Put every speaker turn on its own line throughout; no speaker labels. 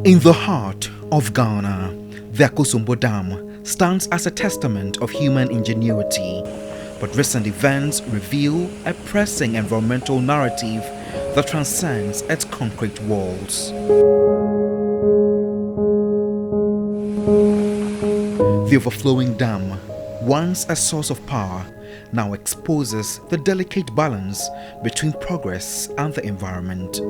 In the heart of Ghana, the Akosombo Dam stands as a testament of human ingenuity, but recent events reveal a pressing environmental narrative that transcends its concrete walls. The overflowing dam, once a source of power, now exposes the delicate balance between progress and the environment.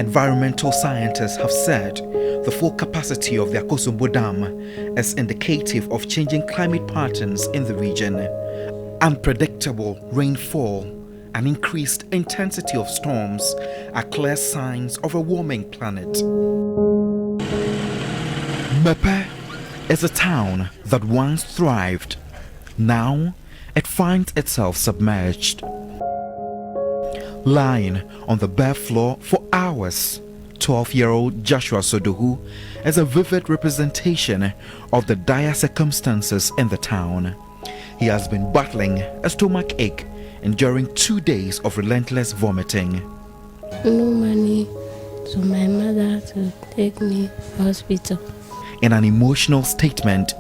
Environmental scientists have said the full capacity of the Akosombo Dam is indicative of changing climate patterns in the region. Unpredictable rainfall and increased intensity of storms are clear signs of a warming planet. Mepe is a town that once thrived. Now it finds itself submerged. Lying on the bare floor for hours, 12-year-old Joshua Sodohu is a vivid representation of the dire circumstances in the town. He has been battling a stomach ache, enduring 2 days of relentless vomiting.
No money, so my mother to take me to hospital.
In an emotional statement,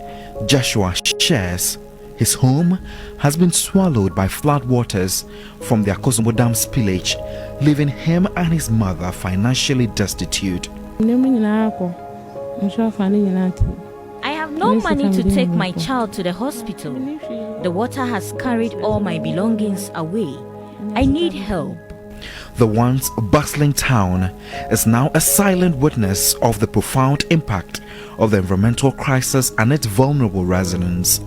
Joshua shares his home has been swallowed by floodwaters from the Akosombo Dam spillage, leaving him and his mother financially destitute.
I
have no money to take my child to the hospital. The water has carried all my belongings away. I need help.
The once bustling town is now a silent witness of the profound impact of the environmental crisis and its vulnerable residents.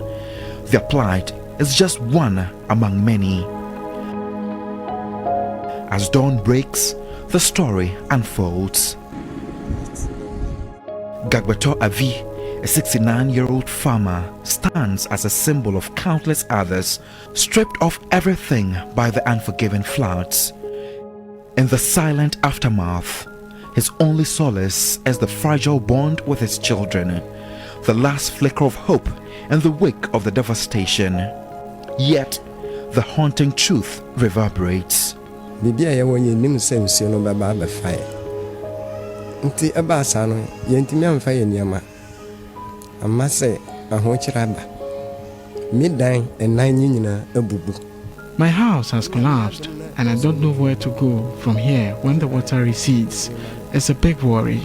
Their plight is just one among many. As dawn breaks, the story unfolds. Gagbato Avi, a 69-year-old farmer, stands as a symbol of countless others stripped of everything by the unforgiving floods. In the silent aftermath, his only solace is the fragile bond with his children, the last flicker of hope in the wake of the devastation. Yet, the haunting truth reverberates.
My house has collapsed and I don't know where to go from here when the water recedes. It's a big worry.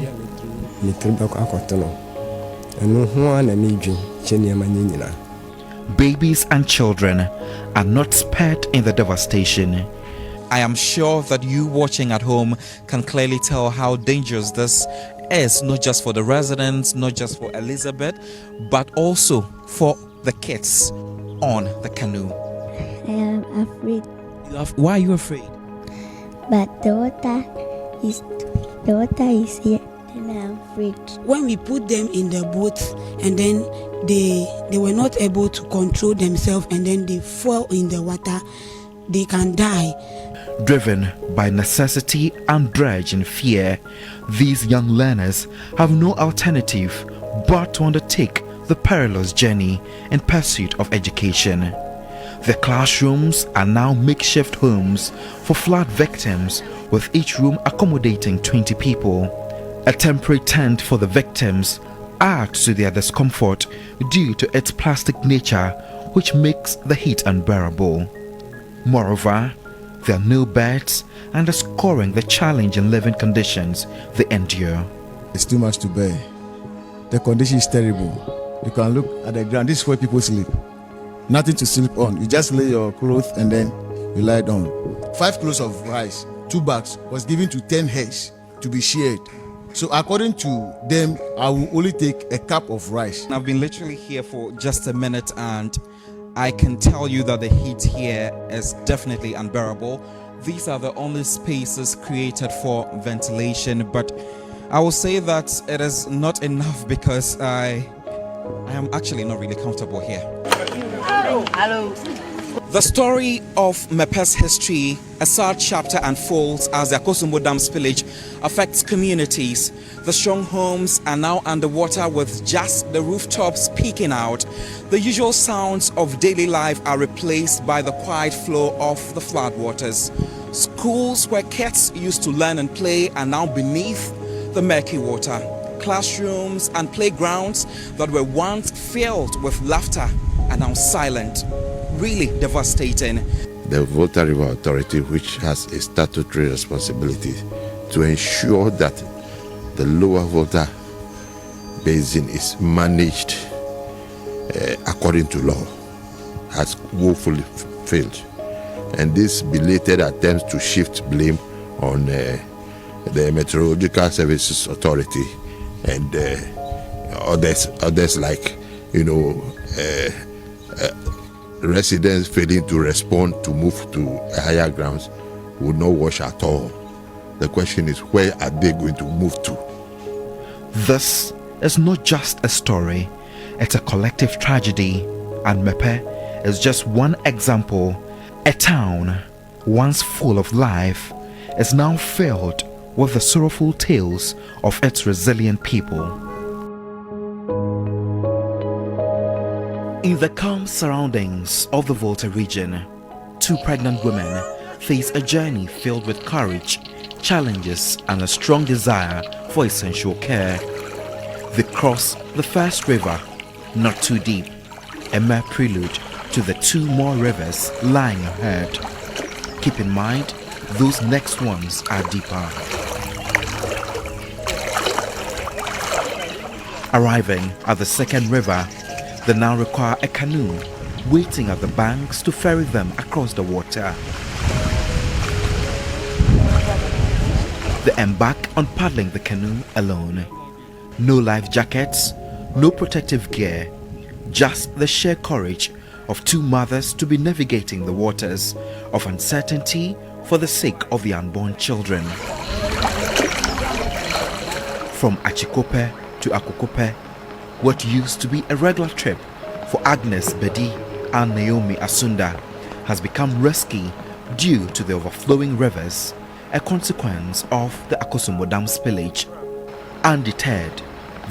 Babies and children are not spared in the devastation. I am sure that you watching at home can clearly tell how dangerous this is, not just for the residents, not just for Elizabeth, but also for the kids on the canoe.
I am afraid.
Why are you afraid?
But the water is here and I'm afraid.
When we put them in the boat and then they were not able to control themselves and then they fall in the water, they can die.
Driven by necessity and dredged in fear, these young learners have no alternative but to undertake the perilous journey in pursuit of education. The classrooms are now makeshift homes for flood victims, with each room accommodating 20 people. A temporary tent for the victims adds to their discomfort due to its plastic nature, which makes the heat unbearable. Moreover, there are no beds and scoring the challenging living conditions they endure.
It's too much to bear. The condition is terrible. You can look at the ground. This is where people sleep. Nothing to sleep on. You just lay your clothes and then you lie down. 5 kilos of rice, 2 bags, was given to 10 heads to be shared. So according to them, I will only take a cup of rice.
I've been literally here for just a minute and I can tell you that the heat here is definitely unbearable. These are the only spaces created for ventilation, but I will say that it is not enough because I am actually not really comfortable here.
Hello.
The story of Mepe's history, a sad chapter, unfolds as the Akosombo Dam spillage affects communities. The strong homes are now underwater with just the rooftops peeking out. The usual sounds of daily life are replaced by the quiet flow of the floodwaters.
Schools where kids used to learn and play are now beneath the murky water. Classrooms and playgrounds that were once filled with laughter are now silent. Really devastating.
The Volta River Authority, which has a statutory responsibility to ensure that the lower Volta basin is managed according to law, has woefully failed. And this belated attempts to shift blame on the Meteorological Services Authority and others like, residents failing to respond to move to higher grounds would not wash at all. The question is, where are they going to move to?
This is not just a story, it's a collective tragedy, and Mepe is just one example. A town once full of life is now filled with the sorrowful tales of its resilient people. In the calm surroundings of the Volta region, two pregnant women face a journey filled with courage, challenges, and a strong desire for essential care. They cross the first river, not too deep, a mere prelude to the two more rivers lying ahead. Keep in mind, those next ones are deeper. Arriving at the second river, they now require a canoe waiting at the banks to ferry them across the water. They embark on paddling the canoe alone. No life jackets, no protective gear, just the sheer courage of two mothers to be navigating the waters of uncertainty for the sake of the unborn children. From Achikope to Akokope, what used to be a regular trip for Agnes Bedi and Naomi Asunda has become risky due to the overflowing rivers, a consequence of the Akosombo Dam spillage. Undeterred,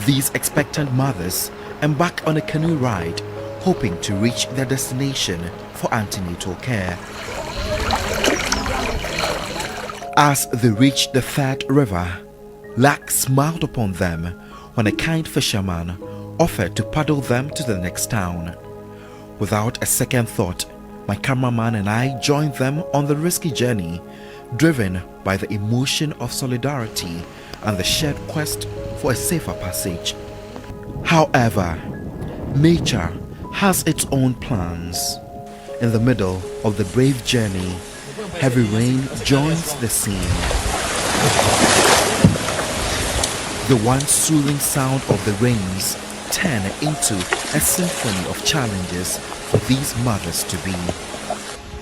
these expectant mothers embark on a canoe ride, hoping to reach their destination for antenatal care. As they reach the third river, luck smiled upon them when a kind fisherman offered to paddle them to the next town. Without a second thought, my cameraman and I joined them on the risky journey, driven by the emotion of solidarity and the shared quest for a safer passage. However, nature has its own plans. In the middle of the brave journey, heavy rain joins the scene. The once soothing sound of the rains turn into a symphony of challenges for these mothers to be.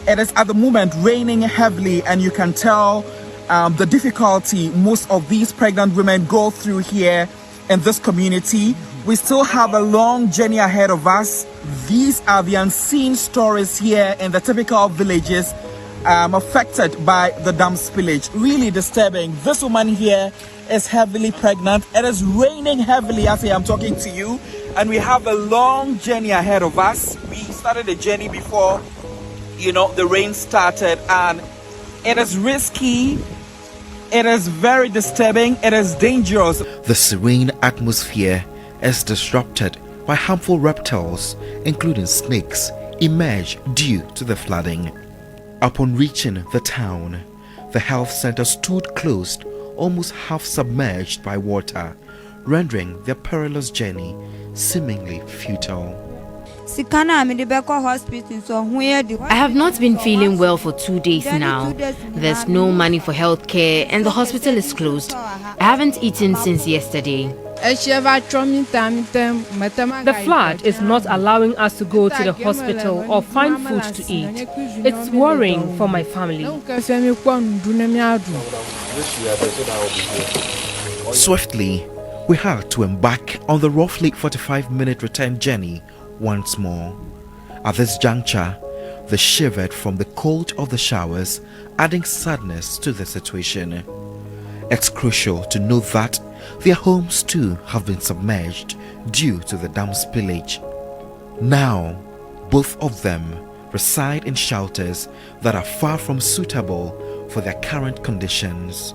It is at the moment raining heavily, and you can tell the difficulty most of these pregnant women go through here in this community. We still have a long journey ahead of us. These are the unseen stories here in the typical villages affected by the dam spillage. Really disturbing. This woman here is heavily pregnant. It is raining heavily as I am talking to you, and we have a long journey ahead of us. We started the journey before the rain started, and it is risky, it is very disturbing, it is dangerous.
The serene atmosphere is disrupted by harmful reptiles, including snakes, emerge due to the flooding. Upon reaching the town, the health center stood closed, almost half submerged by water, rendering their perilous journey seemingly futile.
I have not been feeling well for 2 days now. There's no money for health care and the hospital is closed. I haven't eaten since yesterday.
The flood is not allowing us to go to the hospital or find food to eat. It's worrying for my family.
Swiftly, we had to embark on the roughly 45-minute return journey once more. At this juncture, they shivered from the cold of the showers, adding sadness to the situation. It's crucial to note that their homes too have been submerged due to the dam spillage. Now, both of them reside in shelters that are far from suitable for their current conditions.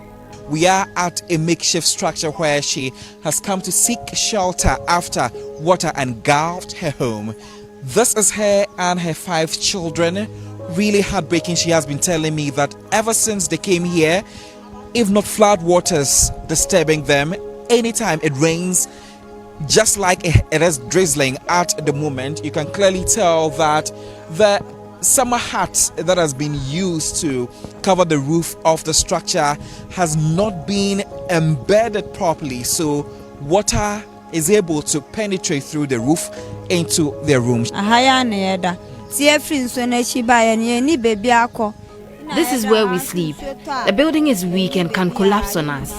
We are at a makeshift structure where she has come to seek shelter after water engulfed her home. This is her and her 5 children. Really heartbreaking. She has been telling me that ever since they came here, if not flood waters disturbing them, anytime it rains, just like it is drizzling at the moment, you can clearly tell that the summer hat that has been used to cover the roof of the structure has not been embedded properly, so water is able to penetrate through the roof into their rooms.
This is where we sleep. The building is weak and can collapse on us.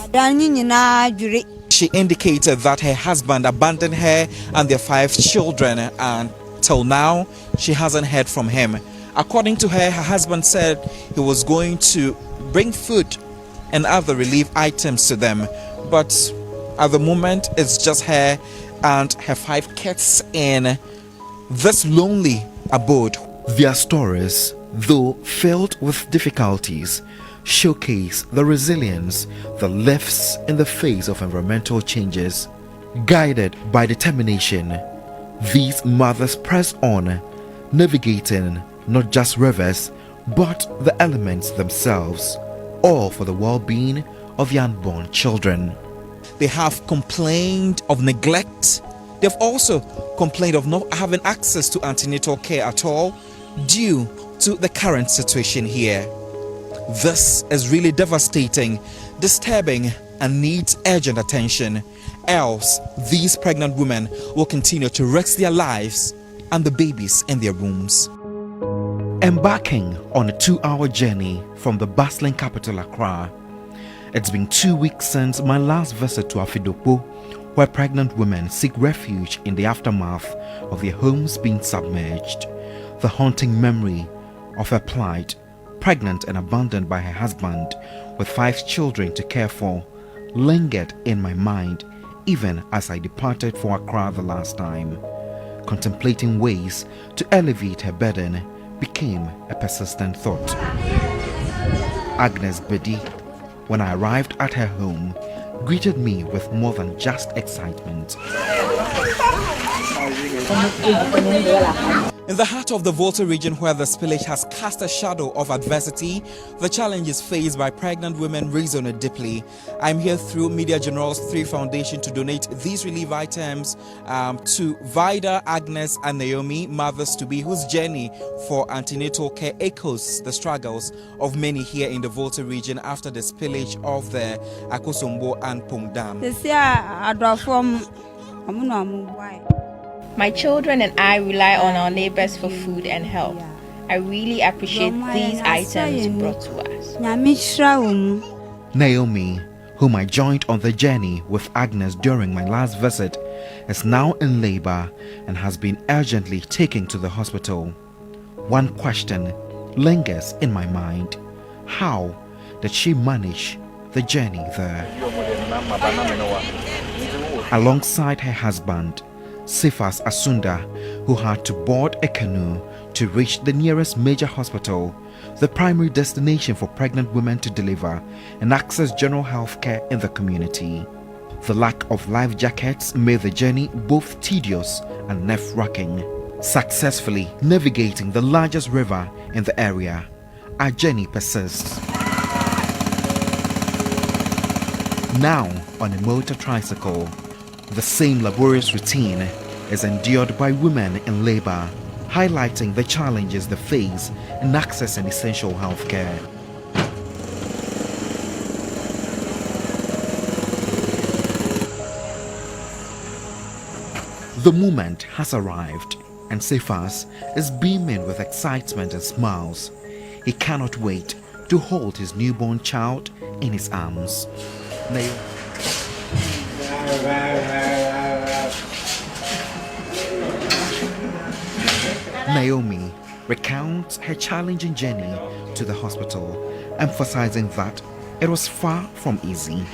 She indicated that her husband abandoned her and their 5 children, and till now she hasn't heard from him. According to her, her husband said he was going to bring food and other relief items to them, but at the moment it's just her and her 5 kids in this lonely abode.
Their stories, though filled with difficulties, showcase the resilience that lives in the face of environmental changes. Guided by determination, these mothers press on, navigating not just rivers but the elements themselves, all for the well-being of the unborn children.
They have complained of neglect. They've also complained of not having access to antenatal care at all due to the current situation here. This is really devastating, disturbing, and needs urgent attention. Else, these pregnant women will continue to risk their lives and the babies in their wombs.
Embarking on a 2-hour journey from the bustling capital Accra, it's been 2 weeks since my last visit to Afidopo, where pregnant women seek refuge in the aftermath of their homes being submerged. The haunting memory of her plight, pregnant and abandoned by her husband with 5 children to care for, lingered in my mind even as I departed for Accra the last time. Contemplating ways to alleviate her burden became a persistent thought. Agnes Bedi, when I arrived at her home, greeted me with more than just excitement.
In the heart of the Volta region, where the spillage has cast a shadow of adversity, the challenges faced by pregnant women resonate deeply. I'm here through Media General's 3 Foundation to donate these relief items to Vida, Agnes and Naomi, mothers-to-be, whose journey for antenatal care echoes the struggles of many here in the Volta region after the spillage of the Akosombo and Dam.
My children and I rely on our neighbors for food and help. I really appreciate these items brought to us.
Naomi, whom I joined on the journey with Agnes during my last visit, is now in labor and has been urgently taken to the hospital. One question lingers in my mind: how did she manage the journey there? Alongside her husband, Sifas Asunda, who had to board a canoe to reach the nearest major hospital, the primary destination for pregnant women to deliver and access general health care in the community. The lack of life jackets made the journey both tedious and nerve-wracking. Successfully navigating the largest river in the area, our journey persists. Now on a motor tricycle, the same laborious routine is endured by women in labor, highlighting the challenges they face in accessing essential health care. The moment has arrived, and Sefas is beaming with excitement and smiles. He cannot wait to hold his newborn child in his arms. Naomi recounts her challenging journey to the hospital, emphasizing that it was far from easy.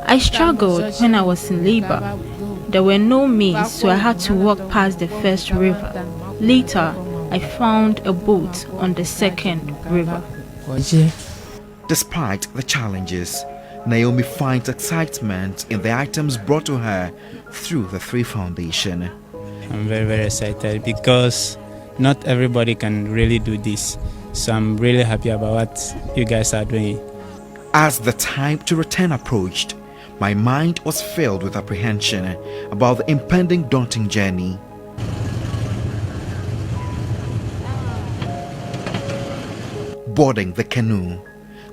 I struggled when I was in labor. There were no means, so I had to walk past the first river. Later,
I found a boat on the second river.
Despite the challenges, Naomi finds excitement in the items brought to her through the Three Foundation.
I'm very, very excited because not everybody can really do this. So I'm really happy about what you guys are doing.
As the time to return approached, my mind was filled with apprehension about the impending daunting journey. Boarding the canoe,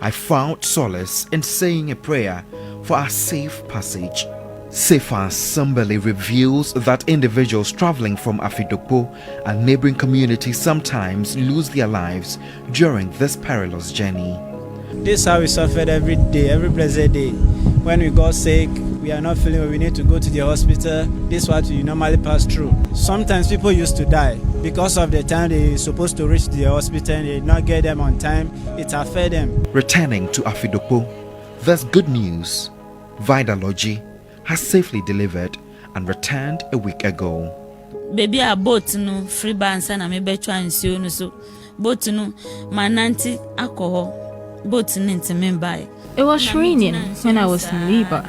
I found solace in saying a prayer for our safe passage. Sefa somberly reveals that individuals traveling from Afidokpo and neighboring communities sometimes lose their lives during this perilous journey.
This is how we suffered every day, every blessed day. When we got sick, we are not feeling well, we need to go to the hospital. This is what we normally pass through. Sometimes people used to die because of the time they were supposed to reach the hospital and they did not get them on time. It affected them.
Returning to Afidokpo, there's good news. Vidalogy has safely delivered and returned a week ago.
Baby, a boat no free bands and me betcha and so boat no mananti alcohol.
It was raining when I was in labor.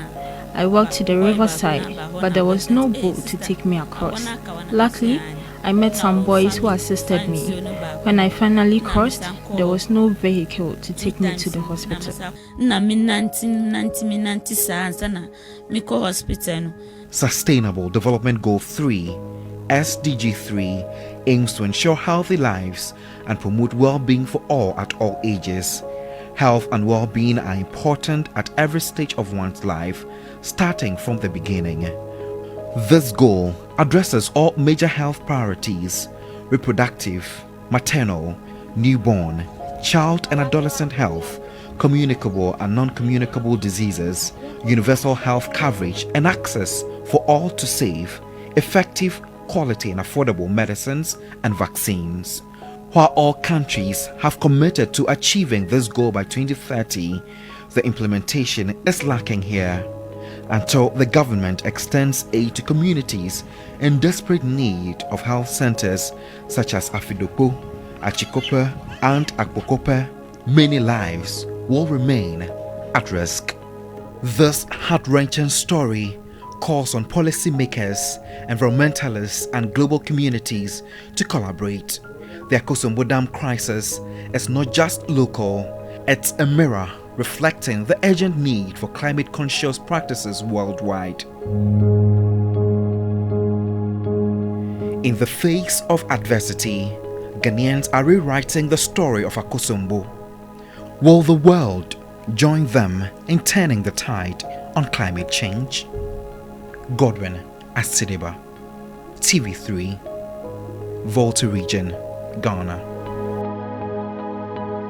I walked to the riverside, but there was no boat to take me across. Luckily, I met some boys who assisted me. When I finally crossed, there was no vehicle to take me to the hospital.
Sustainable Development Goal 3, SDG 3, aims to ensure healthy lives and promote well-being for all at all ages. Health and well-being are important at every stage of one's life, starting from the beginning. This goal addresses all major health priorities: reproductive, maternal, newborn, child and adolescent health, communicable and non-communicable diseases, universal health coverage and access for all to safe, effective, quality and affordable medicines and vaccines. While all countries have committed to achieving this goal by 2030, the implementation is lacking here. Until the government extends aid to communities in desperate need of health centers such as Afidokpo, Achikope and Akpokope, many lives will remain at risk. This heart-wrenching story calls on policymakers, environmentalists and global communities to collaborate. The Akosombo Dam crisis is not just local, it's a mirror reflecting the urgent need for climate-conscious practices worldwide. In the face of adversity, Ghanaians are rewriting the story of Akosombo. Will the world join them in turning the tide on climate change? Godwin Asideba, TV3, Volta Region, Ghana.